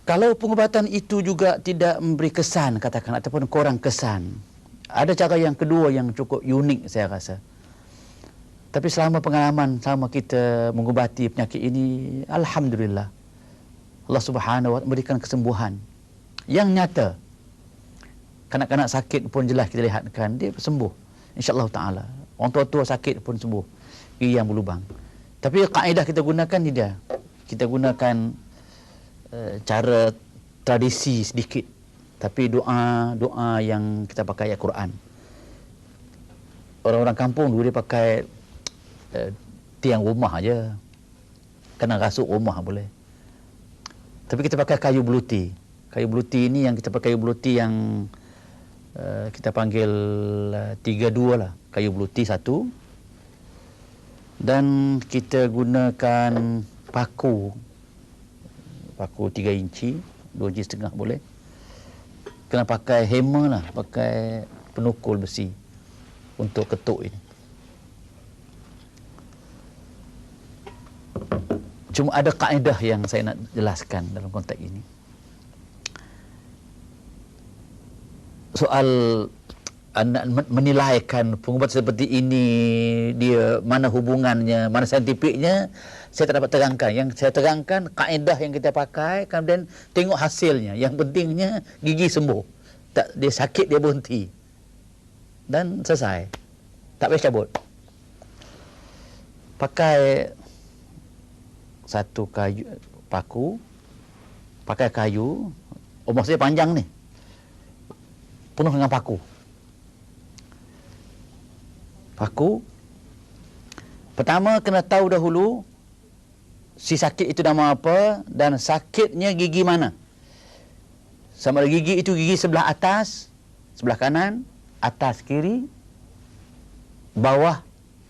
Kalau pengubatan itu juga tidak memberi kesan, katakan, ataupun kurang kesan, ada cara yang kedua yang cukup unik saya rasa. Tapi selama pengalaman, selama kita mengubati penyakit ini, alhamdulillah, Allah Subhanahu wa taala memberikan kesembuhan yang nyata. Kanak-kanak sakit pun jelas kita lihatkan dia sembuh, insya-Allah taala. Orang tua-tua sakit pun sembuh, gigi yang berlubang. Tapi kaedah kita gunakan tidak. Kita gunakan cara tradisi sedikit, tapi doa yang kita pakai ayat Quran. Orang-orang kampung dulu dia pakai tiang rumah aja, kena rasuk rumah boleh. Tapi kita pakai kayu beluti. Kayu beluti ini yang kita pakai kayu beluti yang kita panggil 32 lah, kayu beluti satu, dan kita gunakan paku 3 inci, 2 inci setengah boleh. Kena pakai hammer lah, pakai penukul besi untuk ketuk ini. Cuma ada kaedah yang saya nak jelaskan dalam konteks ini. Soal menilaikan pengubatan seperti ini, dia mana hubungannya, mana saintifiknya, saya tak dapat terangkan. Yang saya terangkan kaedah yang kita pakai, kemudian tengok hasilnya. Yang pentingnya gigi sembuh, tak dia sakit dia berhenti dan selesai, tak payah cabut. Pakai satu kayu paku, pakai kayu, maksudnya panjang ni, penuh dengan paku. Pertama kena tahu dahulu si sakit itu nama apa dan sakitnya gigi mana. Sama ada gigi itu gigi sebelah atas, sebelah kanan, atas kiri, bawah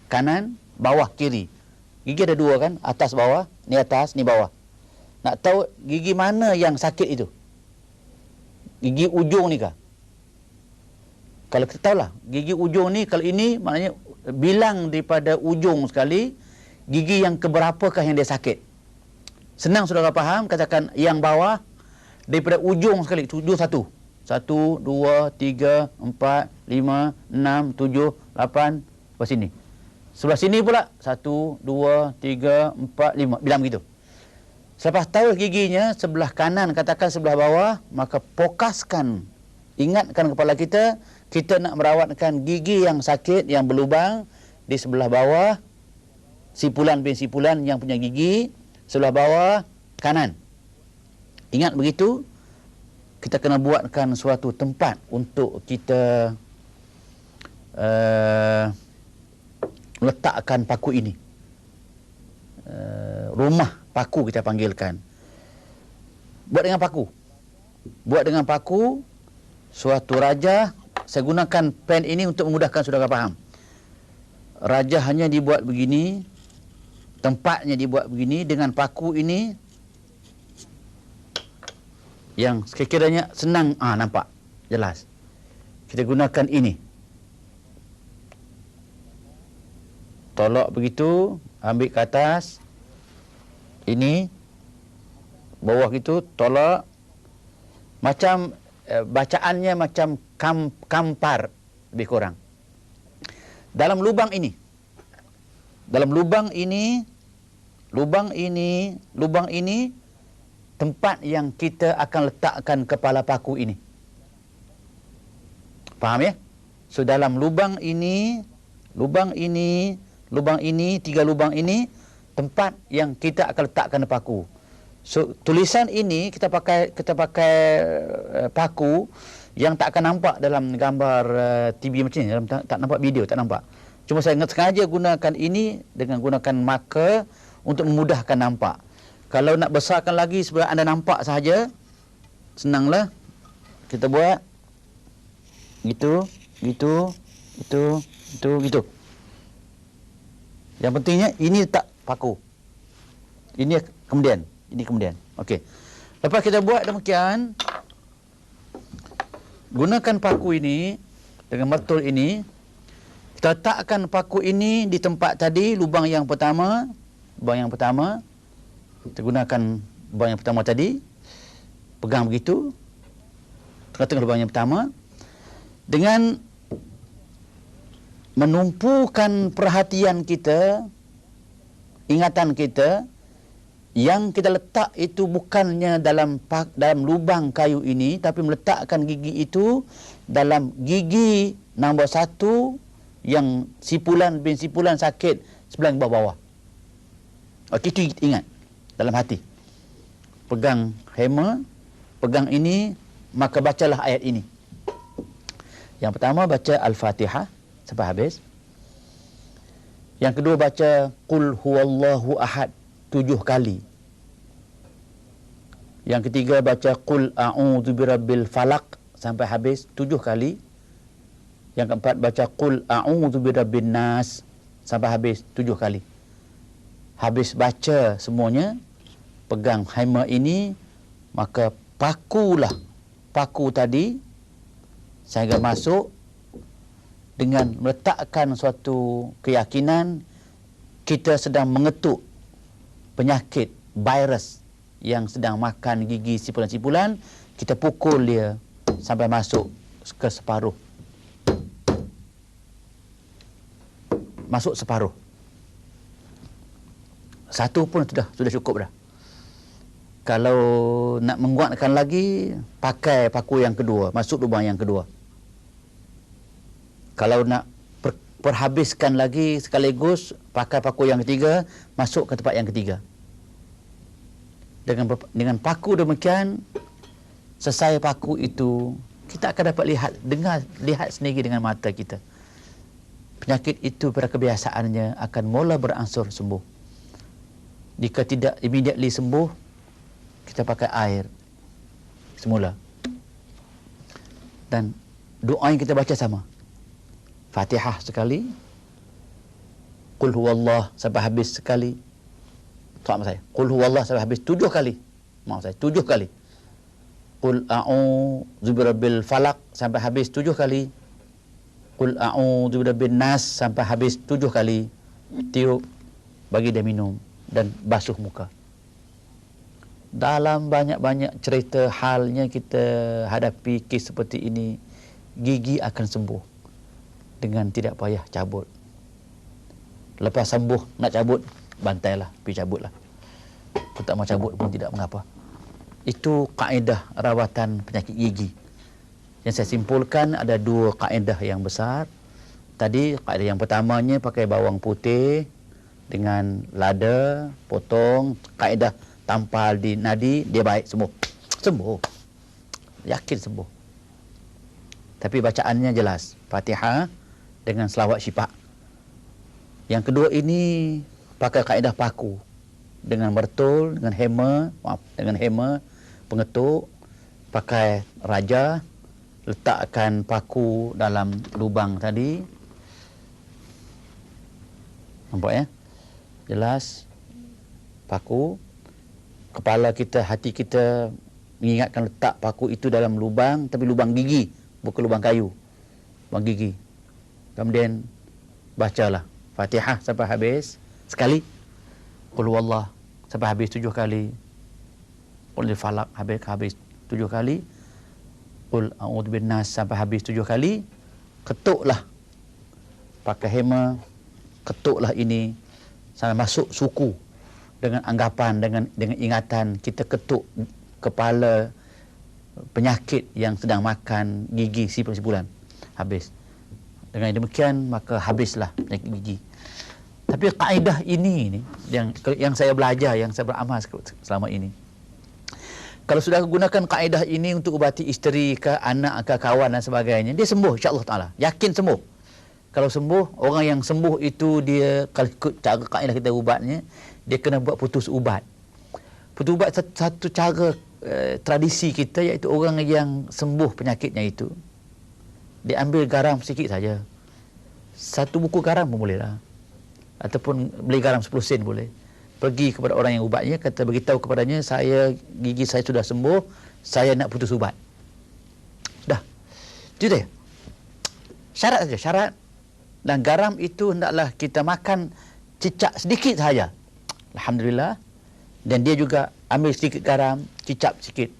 kanan, bawah kiri. Gigi ada dua kan, atas bawah, ni atas, ni bawah. Nak tahu gigi mana yang sakit itu? Gigi ujung ni kah? Kalau kita tahulah, gigi ujung ni, kalau ini maknanya bilang daripada ujung sekali, gigi yang keberapakah yang dia sakit. Senang saudara faham, katakan yang bawah, daripada ujung sekali, tujuh satu. 1, 2, 3, 4, 5, 6, 7, 8, lepas sini. Sebelah sini pula, 1, 2, 3, 4, 5, bilang begitu. Selepas tahu giginya, sebelah kanan, katakan sebelah bawah, maka fokuskan, ingatkan kepala kita nak merawatkan gigi yang sakit, yang berlubang di sebelah bawah, sipulan bin sipulan yang punya gigi, sebelah bawah kanan. Ingat begitu, kita kena buatkan suatu tempat untuk kita letakkan paku ini. Rumah paku kita panggilkan. Buat dengan paku, suatu raja. Saya gunakan pen ini untuk memudahkan saudara faham. Raja hanya dibuat begini, tempatnya dibuat begini, dengan paku ini yang sekiranya senang, nampak jelas. Kita gunakan ini, tolak begitu, ambil ke atas, ini bawah gitu, tolak, macam bacaannya macam kampar lebih kurang. Dalam lubang ini, tempat yang kita akan letakkan kepala paku ini. Faham ya? So dalam lubang ini, 3 lubang ini, tempat yang kita akan letakkan paku. So tulisan ini kita pakai paku yang tak akan nampak dalam gambar TV macam ni, tak nampak video, tak nampak. Cuma saya sengaja gunakan ini dengan gunakan marker untuk memudahkan nampak. Kalau nak besarkan lagi supaya anda nampak sahaja, senanglah. Kita buat gitu. Yang pentingnya ini letak paku. Ini kemudian. Okey. Lepas kita buat demikian, gunakan paku ini dengan betul ini. Kita letakkan paku ini di tempat tadi, lubang yang pertama. Kita gunakan lubang yang pertama tadi. Pegang begitu, tengah-tengah lubang yang pertama, dengan menumpukan perhatian kita, ingatan kita, yang kita letak itu bukannya dalam lubang kayu ini, tapi meletakkan gigi itu dalam gigi nombor 1 yang sipulan bin sipulan sakit sebelah bawah-bawah. Okey, itu ingat dalam hati. Pegang hammer, pegang ini, maka bacalah ayat ini. Yang pertama baca Al-Fatihah sampai habis. Yang kedua baca Qul huwallahu ahad 7 kali. Yang ketiga baca Qul a'udzu birabbil falaq sampai habis 7 kali. Yang keempat baca Qul a'udzu birabbin nas sampai habis 7 kali. Habis baca semuanya, pegang hammer ini, maka pakulah paku tadi sehingga masuk dengan meletakkan suatu keyakinan kita sedang mengetuk penyakit virus yang sedang makan gigi sipulan-sipulan. Kita pukul dia sampai masuk ke separuh. Masuk separuh. Satu pun sudah cukup dah. Kalau nak menguatkan lagi, pakai paku yang kedua, masuk lubang yang kedua. Kalau nak perhabiskan lagi sekaligus, pakai paku yang ketiga, masuk ke tempat yang ketiga. Dengan paku demikian, selesai paku itu, kita akan dapat lihat sendiri dengan mata kita. Penyakit itu pada kebiasaannya akan mula berangsur sembuh. Jika tidak immediately sembuh, kita pakai air semula. Dan doa yang kita baca sama. Fatihah sekali, Qul huwallah sampai habis sekali. Maaf saya, Qul huwallah sampai habis 7 kali. Maaf saya, 7 kali. Qul a'udzu birabbil falaq sampai habis 7 kali. Qul a'udzu birabbin nas sampai habis 7 kali. Tiup, bagi dia minum dan basuh muka. Dalam banyak-banyak cerita halnya kita hadapi kes seperti ini, gigi akan sembuh dengan tidak payah cabut. Lepas sembuh nak cabut, bantailah, pergi cabutlah. Kalau tak mau cabut pun tidak mengapa. Itu kaedah rawatan penyakit gigi. Yang saya simpulkan ada 2 kaedah yang besar. Tadi kaedah yang pertamanya pakai bawang putih dengan lada, potong, kaedah tampal di nadi, dia baik, sembuh. Sembuh. Yakin sembuh. Tapi bacaannya jelas. Fatihah dengan selawat syifa. Yang kedua ini pakai kaedah paku. Dengan bertul, dengan hammer, pengetuk, pakai raja, letakkan paku dalam lubang tadi. Nampak ya? Jelas. Paku. Kepala kita, hati kita mengingatkan letak paku itu dalam lubang, tapi lubang gigi, bukan lubang kayu. Lubang gigi. Kemudian bacalah Fatihah sampai habis sekali. Qul huwallah sampai habis 7 kali. Qul falaq habis 7 kali. Qul a'udzu binnas sampai habis 7 kali. Ketuklah pakai hammer, ketuklah ini sampai masuk suku, dengan anggapan, dengan ingatan kita ketuk kepala penyakit yang sedang makan gigi sipulan-sipulan. Habis. Dengan demikian maka habislah penyakit gigi. Tapi kaedah ini yang saya belajar, yang saya beramal selama ini. Kalau sudah gunakan kaedah ini untuk ubati isteri ke anak ke kawan dan sebagainya, dia sembuh insya-Allah taala. Yakin sembuh. Kalau sembuh, orang yang sembuh itu dia kalau ikut cara kaedah kita ubatnya, dia kena buat putus ubat. Putus ubat satu cara tradisi kita, iaitu orang yang sembuh penyakitnya itu, dia ambil garam sikit saja. 1 buku garam pun boleh lah. Ataupun beli garam 10 sen boleh. Pergi kepada orang yang ubatnya, kata beritahu kepadanya, gigi saya sudah sembuh, saya nak putus ubat. Sudah. Itu dia. Syarat saja, syarat. Dan garam itu hendaklah kita makan cicak sedikit saja. Alhamdulillah. Dan dia juga ambil sedikit garam, cicap sikit.